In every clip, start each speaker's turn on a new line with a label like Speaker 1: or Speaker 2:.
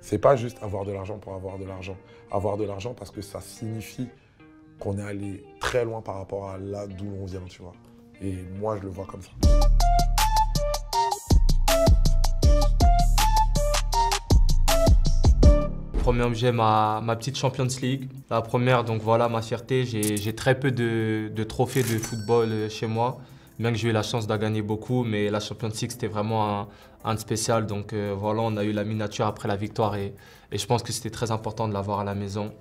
Speaker 1: C'est pas juste avoir de l'argent pour avoir de l'argent. Avoir de l'argent parce que ça signifie qu'on est allé très loin par rapport à là d'où l'on vient, tu vois. Et moi, je le vois comme ça.
Speaker 2: Premier objet, ma petite Champions League. La première, donc voilà, ma fierté. J'ai très peu de trophées de football chez moi, bien que j'ai eu la chance d'en gagner beaucoup, mais la Champions League, c'était vraiment un spécial. Donc voilà, on a eu la miniature après la victoire et je pense que c'était très important de l'avoir à la maison.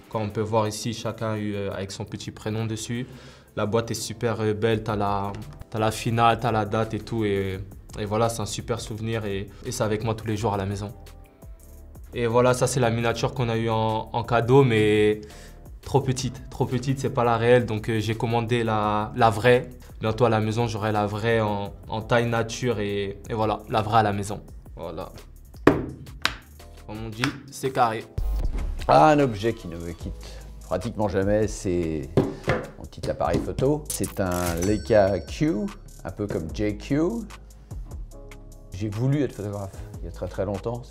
Speaker 2: Quand on peut voir ici, chacun a eu avec son petit prénom dessus. La boîte est super belle, t'as la finale, t'as la date et tout. Et voilà, c'est un super souvenir et c'est avec moi tous les jours à la maison. Et voilà, ça c'est la miniature qu'on a eue en cadeau, mais trop petite, c'est pas la réelle. Donc j'ai commandé la vraie. Bientôt à la maison, j'aurai la vraie en taille nature et voilà, la vraie à la maison. Voilà. Comme on dit, c'est carré.
Speaker 3: Un objet qui ne me quitte pratiquement jamais, c'est mon petit appareil photo. C'est un Leica Q, un peu comme JQ. J'ai voulu être photographe il y a très longtemps.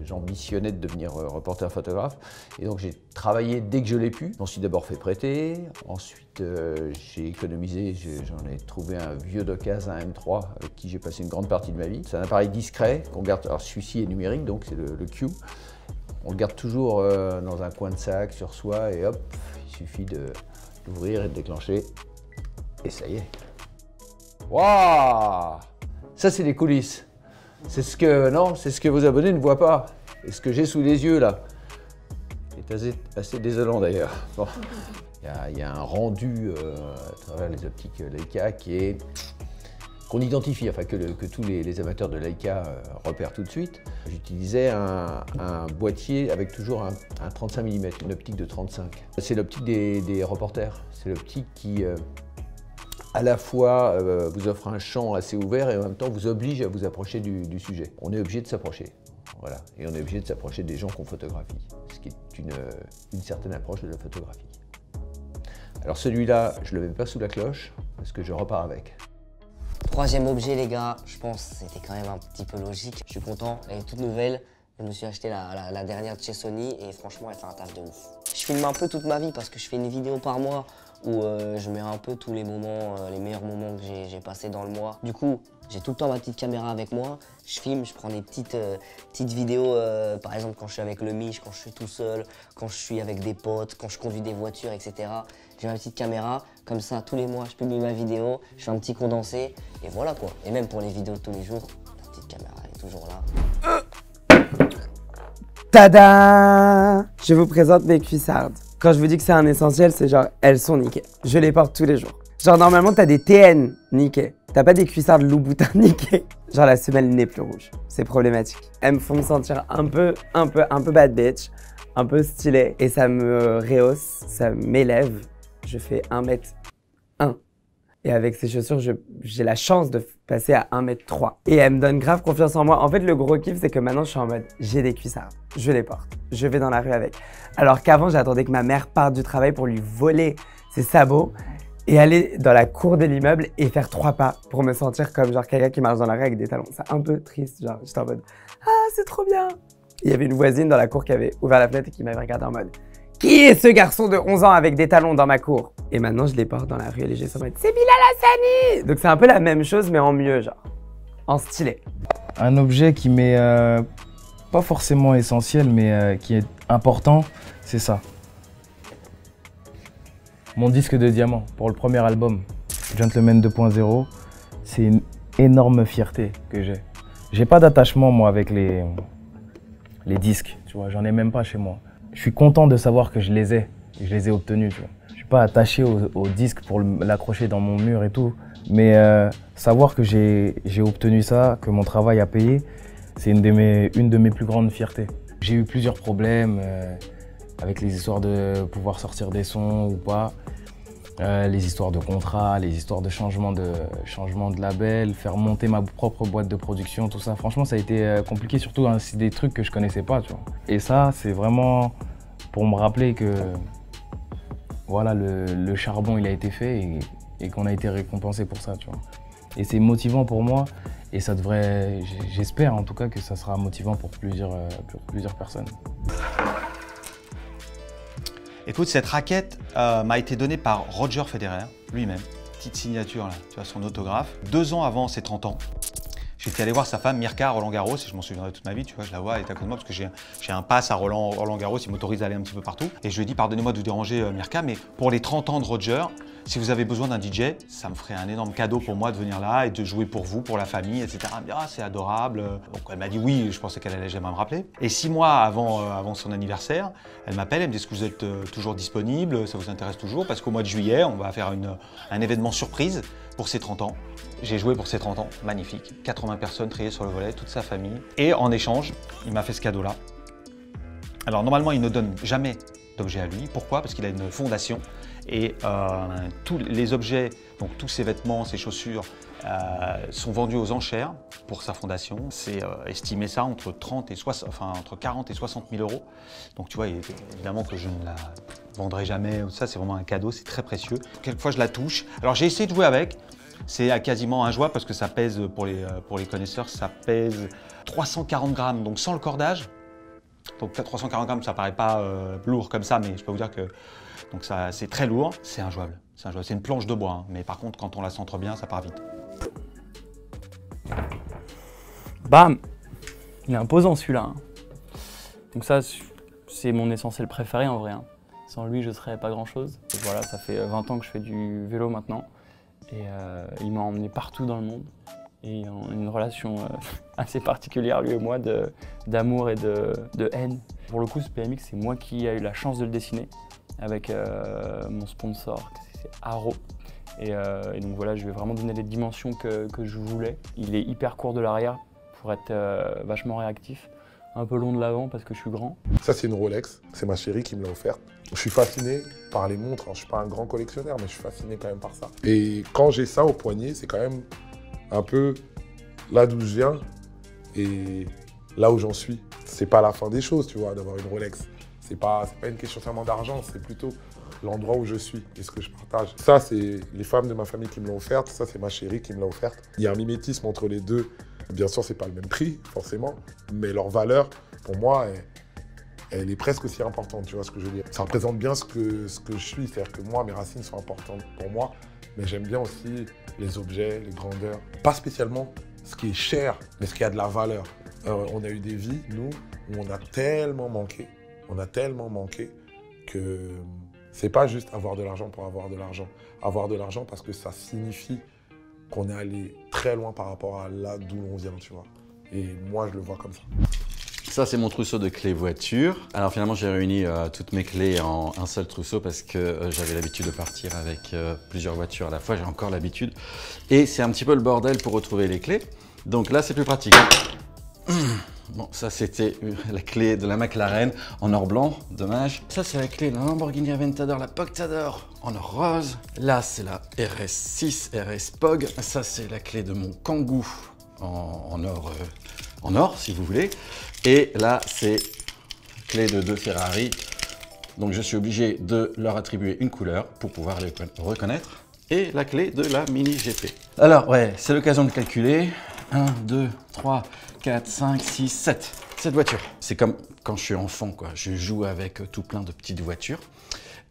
Speaker 3: J'ambitionnais de devenir reporter photographe. Et donc j'ai travaillé dès que je l'ai pu. Je m'en suis d'abord fait prêter. Ensuite j'ai économisé. J'en ai trouvé un vieux d'occasion, un M3, avec qui j'ai passé une grande partie de ma vie. C'est un appareil discret qu'on garde. Alors celui-ci est numérique, donc c'est le Q. On le garde toujours dans un coin de sac sur soi et hop, il suffit d'ouvrir et de déclencher. Et ça y est. Waouh! Ça c'est les coulisses. C'est ce que vos abonnés ne voient pas. Et ce que j'ai sous les yeux là, c'est assez désolant d'ailleurs. Bon. Il y a un rendu à travers les optiques Leica qu'on identifie, enfin que tous les amateurs de Leica repèrent tout de suite. J'utilisais un boîtier avec toujours un 35 mm, une optique de 35. C'est l'optique des reporters. C'est l'optique qui à la fois vous offre un champ assez ouvert et en même temps vous oblige à vous approcher du sujet. On est obligé de s'approcher, voilà. Et on est obligé de s'approcher des gens qu'on photographie, ce qui est une certaine approche de la photographie. Alors celui-là, je ne le mets pas sous la cloche parce que je repars avec.
Speaker 4: Troisième objet les gars, je pense que c'était quand même un petit peu logique. Je suis content, elle est toute nouvelle. Je me suis acheté la dernière de chez Sony et franchement elle fait un taf de ouf. Je filme un peu toute ma vie parce que je fais une vidéo par mois où je mets un peu tous les moments, les meilleurs moments que j'ai passés dans le mois. Du coup, j'ai tout le temps ma petite caméra avec moi. Je filme, je prends des petites vidéos, par exemple quand je suis avec le Mich, quand je suis tout seul, quand je suis avec des potes, quand je conduis des voitures, etc. J'ai ma petite caméra, comme ça tous les mois je publie ma vidéo, je fais un petit condensé et voilà quoi. Et même pour les vidéos de tous les jours, la petite caméra elle est toujours là.
Speaker 5: Tada! Je vous présente mes cuissardes. Quand je vous dis que c'est un essentiel, c'est genre, elles sont nickel. Je les porte tous les jours. Genre, normalement, t'as des TN nickel. T'as pas des cuissardes Louboutin nickel. Genre, la semelle n'est plus rouge. C'est problématique. Elles me font me sentir un peu bad bitch, un peu stylé. Et ça me rehausse, ça m'élève. Je fais 1m1. Et avec ces chaussures, j'ai la chance de passer à 1m3. Et elles me donnent grave confiance en moi. En fait, le gros kiff, c'est que maintenant, je suis en mode, j'ai des cuissardes. Je les porte. Je vais dans la rue avec. Alors qu'avant, j'attendais que ma mère parte du travail pour lui voler ses sabots et aller dans la cour de l'immeuble et faire 3 pas pour me sentir comme genre quelqu'un qui marche dans la rue avec des talons. C'est un peu triste. Genre, j'étais en mode, ah, c'est trop bien. Il y avait une voisine dans la cour qui avait ouvert la fenêtre et qui m'avait regardé en mode, qui est ce garçon de 11 ans avec des talons dans ma cour? Et maintenant, je les porte dans la rue et les gens sont en mode, c'est Bilal Hassani! Donc c'est un peu la même chose, mais en mieux, genre, en stylé.
Speaker 6: Un objet qui m'est pas forcément essentiel, mais qui est important, c'est ça. Mon disque de diamant pour le premier album, Gentleman 2.0, c'est une énorme fierté que j'ai. J'ai pas d'attachement, moi, avec les disques, tu vois, j'en ai même pas chez moi. Je suis content de savoir que je les ai obtenus, tu vois. Je suis pas attaché au disque pour l'accrocher dans mon mur et tout, mais savoir que j'ai obtenu ça, que mon travail a payé, c'est une de mes plus grandes fiertés. J'ai eu plusieurs problèmes avec les histoires de pouvoir sortir des sons ou pas, les histoires de contrat, les histoires de changement de label, faire monter ma propre boîte de production, tout ça. Franchement, ça a été compliqué, surtout hein, c'est des trucs que je connaissais pas, tu vois. Et ça, c'est vraiment pour me rappeler que voilà, le charbon, il a été fait et qu'on a été récompensé pour ça, tu vois. Et c'est motivant pour moi. Et ça devrait, j'espère en tout cas que ça sera motivant pour plusieurs personnes.
Speaker 7: Écoute, cette raquette m'a été donnée par Roger Federer lui-même. Petite signature là, tu vois, son autographe. 2 ans avant ses 30 ans, j'étais allé voir sa femme Mirka à Roland-Garros, et je m'en souviendrai toute ma vie, tu vois, je la vois, elle est à côté de moi parce que j'ai un pass à Roland-Garros, il m'autorise à aller un petit peu partout. Et je lui ai dit, pardonnez-moi de vous déranger Mirka, mais pour les 30 ans de Roger, si vous avez besoin d'un DJ, ça me ferait un énorme cadeau pour moi de venir là et de jouer pour vous, pour la famille, etc. Elle me dit, ah, c'est adorable. Donc elle m'a dit oui, je pensais qu'elle allait jamais me rappeler. Et 6 mois avant son anniversaire, elle m'appelle, elle me dit, est-ce que vous êtes toujours disponible, ça vous intéresse toujours? Parce qu'au mois de juillet, on va faire un événement surprise pour ses 30 ans. J'ai joué pour ses 30 ans, magnifique. 80 personnes triées sur le volet, toute sa famille. Et en échange, il m'a fait ce cadeau-là. Alors normalement, il ne donne jamais d'objets à lui. Pourquoi? Parce qu'il a une fondation. Et tous les objets, donc tous ses vêtements, ses chaussures, sont vendus aux enchères pour sa fondation. C'est estimé ça entre 40 et 60 000 euros. Donc tu vois, évidemment que je ne la vendrai jamais. Ça, c'est vraiment un cadeau, c'est très précieux. Quelquefois, je la touche. Alors j'ai essayé de jouer avec. C'est quasiment injouable parce que ça pèse, pour les connaisseurs, ça pèse 340 grammes, donc sans le cordage. Donc 340 grammes, ça paraît pas lourd comme ça, mais je peux vous dire que c'est très lourd, c'est injouable. C'est une planche de bois, hein, mais par contre, quand on la centre bien, ça part vite.
Speaker 8: Bam! Il est imposant celui-là. Hein. Donc ça, c'est mon essentiel préféré en vrai. Hein. Sans lui, je serais pas grand-chose. Voilà, ça fait 20 ans que je fais du vélo maintenant. Et il m'a emmené partout dans le monde. Et on a une relation assez particulière, lui et moi, d'amour et de haine. Pour le coup, ce BMX, c'est moi qui ai eu la chance de le dessiner avec mon sponsor, c'est Haro. Et donc voilà, je vais vraiment donner les dimensions que je voulais. Il est hyper court de l'arrière pour être vachement réactif. Un peu long de l'avant parce que je suis grand.
Speaker 1: Ça, c'est une Rolex. C'est ma chérie qui me l'a offerte. Je suis fasciné par les montres. Je ne suis pas un grand collectionneur, mais je suis fasciné quand même par ça. Et quand j'ai ça au poignet, c'est quand même un peu là d'où je viens et là où j'en suis. C'est pas la fin des choses, tu vois, d'avoir une Rolex. C'est pas une question seulement d'argent, c'est plutôt l'endroit où je suis et ce que je partage. Ça, c'est les femmes de ma famille qui me l'ont offerte. Ça, c'est ma chérie qui me l'a offerte. Il y a un mimétisme entre les deux. Bien sûr, c'est pas le même prix, forcément, mais leur valeur, pour moi, elle est presque aussi importante, tu vois ce que je veux dire. Ça représente bien ce que je suis, c'est-à-dire que moi, mes racines sont importantes pour moi, mais j'aime bien aussi les objets, les grandeurs. Pas spécialement ce qui est cher, mais ce qui a de la valeur. On a eu des vies, nous, où on a tellement manqué que c'est pas juste avoir de l'argent pour avoir de l'argent. Avoir de l'argent parce que ça signifie qu'on est allé très loin par rapport à là d'où l'on vient, tu vois. Et moi, je le vois comme ça.
Speaker 9: Ça, c'est mon trousseau de clés voiture. Alors finalement, j'ai réuni toutes mes clés en un seul trousseau parce que j'avais l'habitude de partir avec plusieurs voitures à la fois. J'ai encore l'habitude. Et c'est un petit peu le bordel pour retrouver les clés. Donc là, c'est plus pratique. Bon, ça, c'était la clé de la McLaren en or blanc. Dommage. Ça, c'est la clé de la Lamborghini Aventador, la Poctador en or rose. Là, c'est la RS6 RS Pog. Ça, c'est la clé de mon Kangoo en or, si vous voulez. Et là, c'est clé de 2 Ferrari. Donc, je suis obligé de leur attribuer une couleur pour pouvoir les reconnaître. Et la clé de la Mini GP. Alors, ouais, c'est l'occasion de calculer. 1, 2, 3, 4, 5, 6, 7. 7 voitures. C'est comme quand je suis enfant, quoi. Je joue avec tout plein de petites voitures.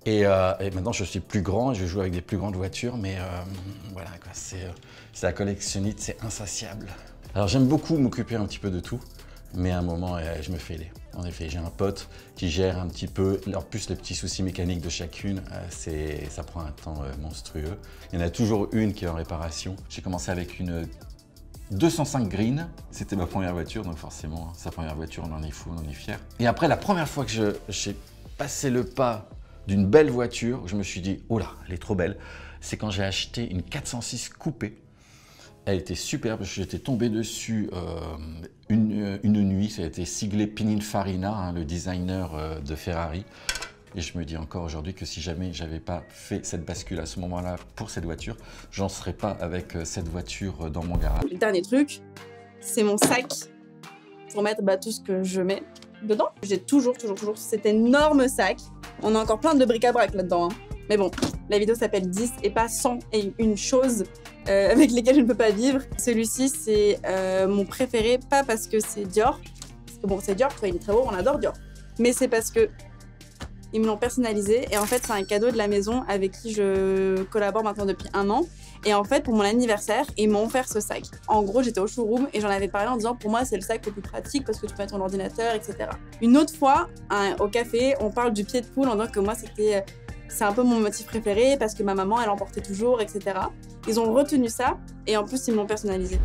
Speaker 9: Et maintenant, je suis plus grand, je joue avec des plus grandes voitures, mais voilà, quoi. C'est la collectionnite, c'est insatiable. Alors, j'aime beaucoup m'occuper un petit peu de tout, mais à un moment, je me fais aider. En effet, j'ai un pote qui gère un petit peu, en plus les petits soucis mécaniques de chacune, ça prend un temps monstrueux. Il y en a toujours une qui est en réparation. J'ai commencé avec une 205 Green, c'était ma première voiture, donc forcément, sa première voiture, on en est fou, on en est fier. Et après, la première fois que j'ai passé le pas d'une belle voiture, je me suis dit, oh là, elle est trop belle, c'est quand j'ai acheté une 406 coupée. Elle était superbe, j'étais tombé dessus une nuit, ça a été siglé Pininfarina, hein, le designer de Ferrari. Et je me dis encore aujourd'hui que si jamais j'avais pas fait cette bascule à ce moment-là pour cette voiture, j'en serais pas avec cette voiture dans mon garage.
Speaker 10: Le dernier truc, c'est mon sac pour mettre tout ce que je mets dedans. J'ai toujours cet énorme sac. On a encore plein de bric-à-brac là-dedans, hein. Mais bon, La vidéo s'appelle 10 et pas 100 et une chose avec lesquelles je ne peux pas vivre. Celui-ci, c'est mon préféré, pas parce que c'est Dior. Parce que bon, c'est Dior, toi, il est très beau, on adore Dior. Mais c'est parce que ils me l'ont personnalisé et en fait, c'est un cadeau de la maison avec qui je collabore maintenant depuis 1 an. Et en fait, pour mon anniversaire, ils m'ont offert ce sac. En gros, j'étais au showroom et j'en avais parlé en disant pour moi, c'est le sac le plus pratique parce que tu peux mettre ton ordinateur, etc. Une autre fois, au café, on parle du pied de poule en disant que moi, c'est un peu mon motif préféré parce que ma maman, elle en portait toujours, etc. Ils ont retenu ça et en plus, ils me l'ont personnalisé.